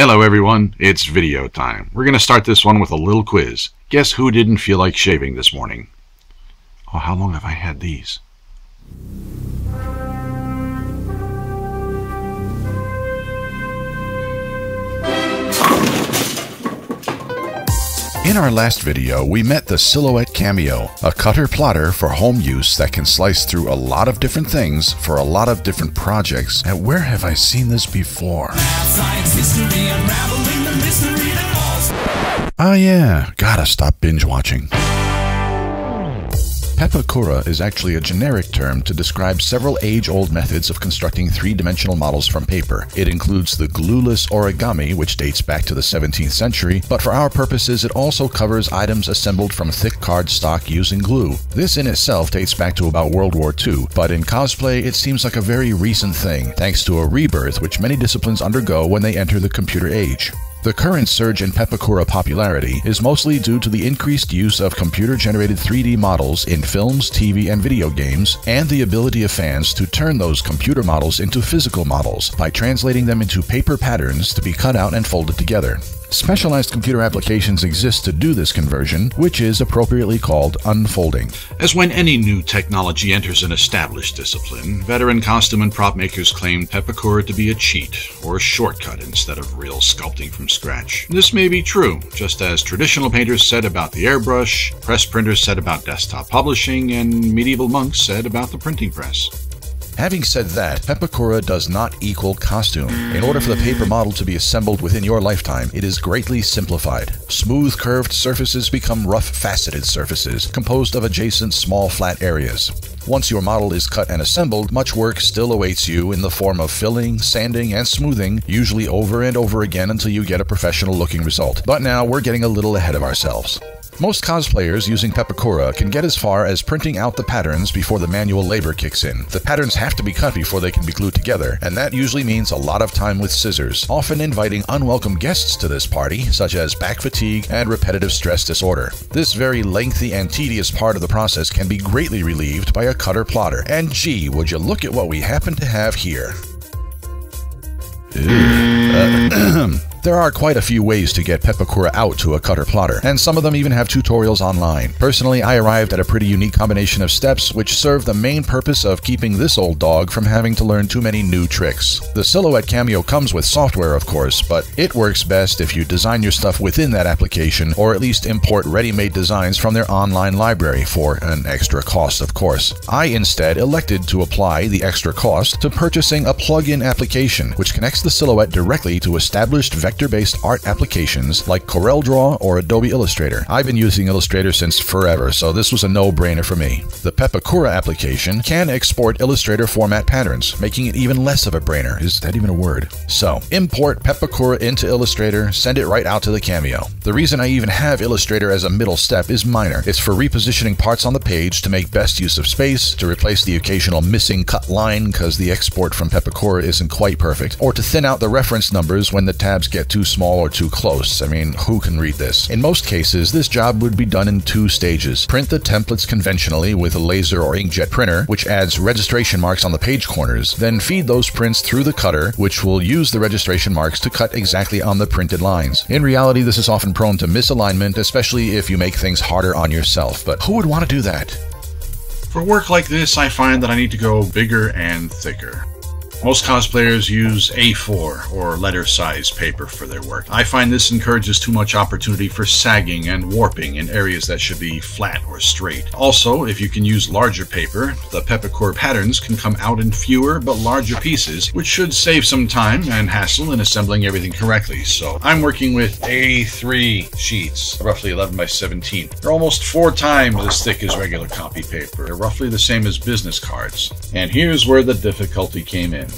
Hello everyone, it's video time. We're going to start this one with a little quiz. Guess who didn't feel like shaving this morning? Oh, how long have I had these? In our last video, we met the Silhouette Cameo, a cutter plotter for home use that can slice through a lot of different things for a lot of different projects. And where have I seen this before? Ah yeah, gotta stop binge watching. Pepakura is actually a generic term to describe several age-old methods of constructing three-dimensional models from paper. It includes the glueless origami, which dates back to the 17th century, but for our purposes it also covers items assembled from thick cardstock using glue. This in itself dates back to about World War II, but in cosplay it seems like a very recent thing, thanks to a rebirth which many disciplines undergo when they enter the computer age. The current surge in Pepakura popularity is mostly due to the increased use of computer-generated 3D models in films, TV, and video games, and the ability of fans to turn those computer models into physical models by translating them into paper patterns to be cut out and folded together. Specialized computer applications exist to do this conversion, which is appropriately called unfolding. As when any new technology enters an established discipline, veteran costume and prop makers claim Pepakura to be a cheat, or a shortcut instead of real sculpting from scratch. This may be true, just as traditional painters said about the airbrush, press printers said about desktop publishing, and medieval monks said about the printing press. Having said that, Pepakura does not equal costume. In order for the paper model to be assembled within your lifetime, it is greatly simplified. Smooth curved surfaces become rough faceted surfaces, composed of adjacent small flat areas. Once your model is cut and assembled, much work still awaits you in the form of filling, sanding, and smoothing, usually over and over again until you get a professional looking result. But now we're getting a little ahead of ourselves. Most cosplayers using Pepakura can get as far as printing out the patterns before the manual labor kicks in. The patterns have to be cut before they can be glued together, and that usually means a lot of time with scissors, often inviting unwelcome guests to this party, such as back fatigue and repetitive stress disorder. This very lengthy and tedious part of the process can be greatly relieved by a cutter plotter, and gee, would you look at what we happen to have here. There are quite a few ways to get Pepakura out to a cutter plotter, and some of them even have tutorials online. Personally, I arrived at a pretty unique combination of steps which serve the main purpose of keeping this old dog from having to learn too many new tricks. The Silhouette Cameo comes with software, of course, but it works best if you design your stuff within that application, or at least import ready-made designs from their online library, for an extra cost, of course. I instead elected to apply the extra cost to purchasing a plug-in application, which connects the Silhouette directly to established vector-based art applications like CorelDRAW or Adobe Illustrator. I've been using Illustrator since forever, so this was a no-brainer for me. The Pepakura application can export Illustrator format patterns, making it even less of a brainer. Is that even a word? So, import Pepakura into Illustrator, send it right out to the Cameo. The reason I even have Illustrator as a middle step is minor. It's for repositioning parts on the page to make best use of space, to replace the occasional missing cut line because the export from Pepakura isn't quite perfect, or to thin out the reference numbers when the tabs get too small or too close. I mean, who can read this? In most cases, this job would be done in two stages. Print the templates conventionally with a laser or inkjet printer, which adds registration marks on the page corners, then feed those prints through the cutter, which will use the registration marks to cut exactly on the printed lines. In reality, this is often prone to misalignment, especially if you make things harder on yourself, but who would want to do that? For work like this, I find that I need to go bigger and thicker. Most cosplayers use A4 or letter size paper for their work. I find this encourages too much opportunity for sagging and warping in areas that should be flat or straight. Also, if you can use larger paper, the Pepakura patterns can come out in fewer but larger pieces, which should save some time and hassle in assembling everything correctly. So I'm working with A3 sheets, roughly 11 by 17. They're almost 4 times as thick as regular copy paper. They're roughly the same as business cards. And here's where the difficulty came in.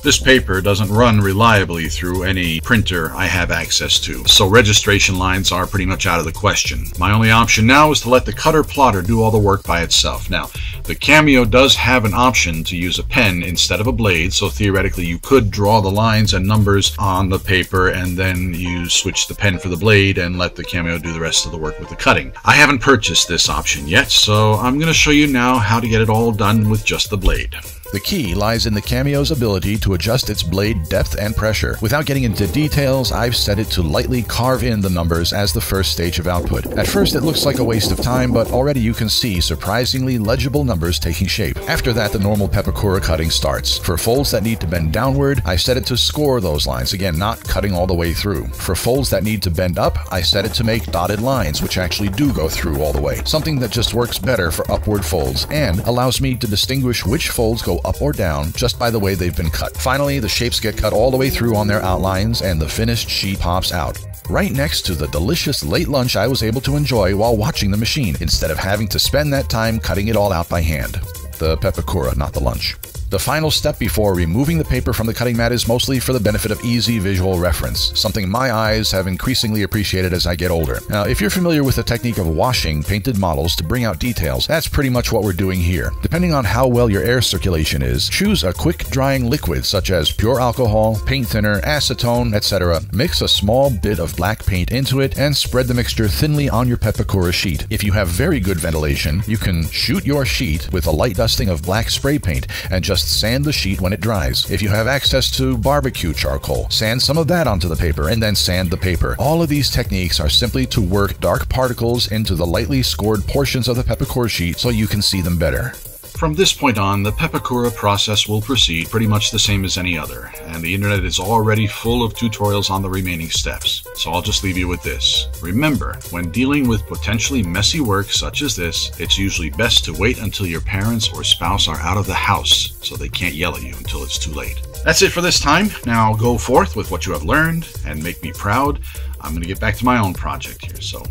This paper doesn't run reliably through any printer I have access to, so registration lines are pretty much out of the question. My only option now is to let the cutter plotter do all the work by itself. Now, the Cameo does have an option to use a pen instead of a blade, so theoretically you could draw the lines and numbers on the paper and then you switch the pen for the blade and let the Cameo do the rest of the work with the cutting. I haven't purchased this option yet, so I'm going to show you now how to get it all done with just the blade. The key lies in the Cameo's ability to adjust its blade depth and pressure. Without getting into details, I've set it to lightly carve in the numbers as the first stage of output. At first it looks like a waste of time, but already you can see surprisingly legible numbers taking shape. After that, the normal Pepakura cutting starts. For folds that need to bend downward, I set it to score those lines, again not cutting all the way through. For folds that need to bend up, I set it to make dotted lines, which actually do go through all the way. Something that just works better for upward folds and allows me to distinguish which folds go up or down just by the way they've been cut. Finally, the shapes get cut all the way through on their outlines and the finished sheet pops out, right next to the delicious late lunch I was able to enjoy while watching the machine, instead of having to spend that time cutting it all out by hand. The Pepakura, not the lunch. The final step before removing the paper from the cutting mat is mostly for the benefit of easy visual reference, something my eyes have increasingly appreciated as I get older. Now, if you're familiar with the technique of washing painted models to bring out details, that's pretty much what we're doing here. Depending on how well your air circulation is, choose a quick drying liquid such as pure alcohol, paint thinner, acetone, etc. Mix a small bit of black paint into it and spread the mixture thinly on your Pepakura sheet. If you have very good ventilation, you can shoot your sheet with a light dusting of black spray paint and just sand the sheet when it dries. If you have access to barbecue charcoal, sand some of that onto the paper and then sand the paper. All of these techniques are simply to work dark particles into the lightly scored portions of the Pepakura sheet so you can see them better. From this point on, the Pepakura process will proceed pretty much the same as any other, and the internet is already full of tutorials on the remaining steps, so I'll just leave you with this. Remember, when dealing with potentially messy work such as this, it's usually best to wait until your parents or spouse are out of the house so they can't yell at you until it's too late. That's it for this time. Now go forth with what you have learned and make me proud. I'm going to get back to my own project here, so